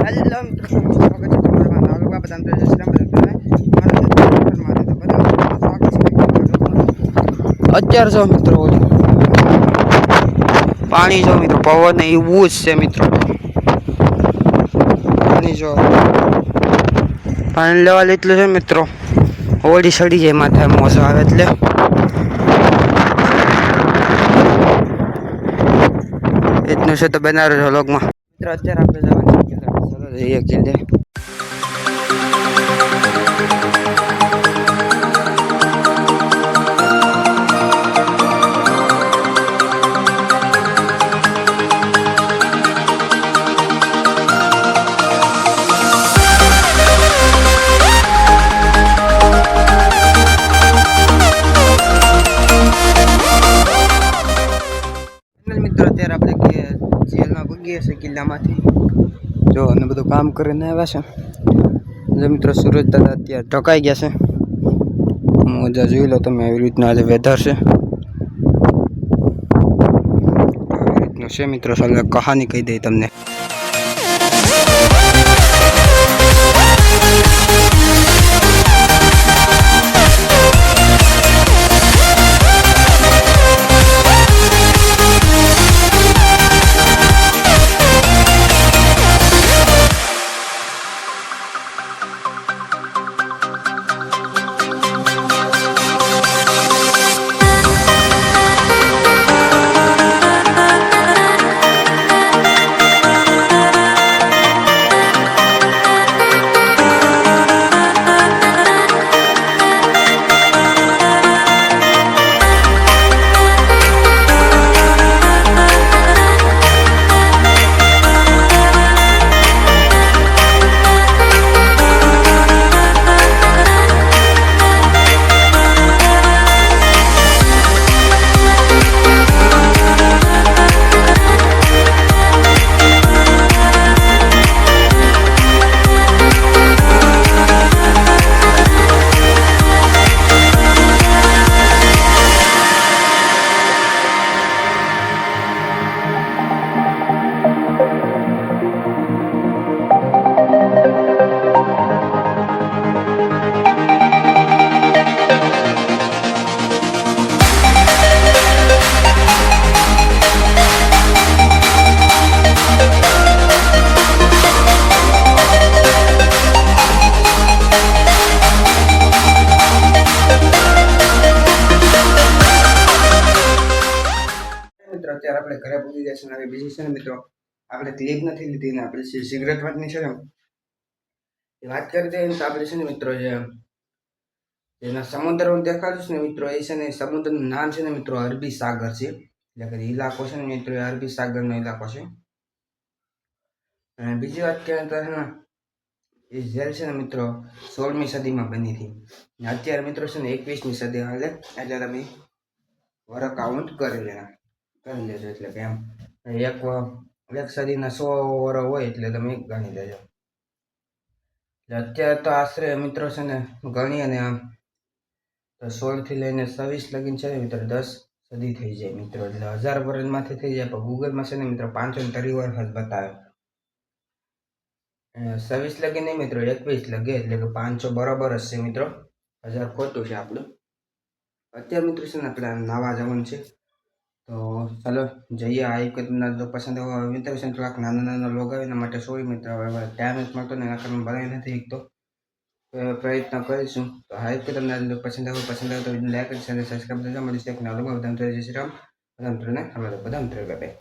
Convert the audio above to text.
Hello મિત્રો, સ્વાગત છે તમારા નાગવા બધા મિત્રો જય શ્રી રામ. અત્યારે જો મિત્રો પાણી જો મિત્રો પવન એવું જ છે મિત્રો. પાણી જો પાણી લેવા એટલું છે મિત્રો, ઓડી સડી જાય માથે મોસો આવે એટલે એટલું છે તો બનાવ્યો છો લોગમાં મિત્રો. અત્યારે આપણે જવાનું જઈએ કિલ્લે. મિત્રો અત્યારે આપણે જેલમાં પગીએ છીએ કિલ્લામાંથી જો અને બધું કામ કરીને આવ્યા છે. જો મિત્રો સુરજ દાદા અત્યારે ઢકાઈ ગયા છે. મજા જોઈ લો તમે, આવી રીતના આજે વેધર છે, આવી રીતનું છે મિત્રો. ચાલો કહાની કહી દઈ તમને. અત્યારે આપણે ઘરે પૂરી જાય છે. હવે બીજી છે ને મિત્રો, આપણે ક્લિપ નથી લીધી ને આપણે સિગરેટ વાતની છે ને એ વાત કરી દઈએ તો આપણે છે ને મિત્રો જે એના સમુદ્ર દેખાડું છે ને મિત્રો, એ છે ને સમુદ્રનું નામ છે ને મિત્રો અરબી સાગર છે. એટલે કે ઇલાકો છે ને મિત્રો એ અરબી સાગરનો ઇલાકો છે. અને બીજી વાત કરીએ તો છે ને એ જેલ છે ને મિત્રો 16મી સદીમાં બની હતી. અત્યારે મિત્રો છે ને 21મી સદી હાલે, એટલે તમે વર કાઉન્ટ કરી લેજો. એટલે કે એમ એક સદીના 100 વર્ષ હોય એટલે તમે ગણી લેજો. અત્યારે તો આશરે મિત્રો છે ને ગણી અને આમ 16 થી લઈને 26 લગીન છે ને મિત્રો 10 સદી થઈ જાય મિત્રો. એટલે 1000 વર્ષમાંથી થઈ જાય. પણ ગૂગલમાં છે ને મિત્રો 530 વર્ષ બતાવે. 26 લગી નહીં મિત્રો, 21 લગે, એટલે કે 500 બરાબર હશે મિત્રો. 1000 ખોટું છે આપણું. અત્યારે મિત્રો છે ને આપણે નાવા જવાનું છે. તો ચાલો જઈએ. આ કે તમને જો પસંદ આવે મિત્રો છે થોડાક નાના લોગ આવે એના માટે સોરી મિત્રો. હવે ટાઈમ જ મળતો ને એના કારણે બનાવી નથી એક તો પ્રયત્ન કરીશું. તો હા કે તમને પસંદ આવે તો લાઈક અને સબસ્ક્રાઈબ કરજો. મળીશું એક નવા લોગમાં. બધા જય શ્રી રામ. બધા મિત્રોને બધા મિત્રો બાય.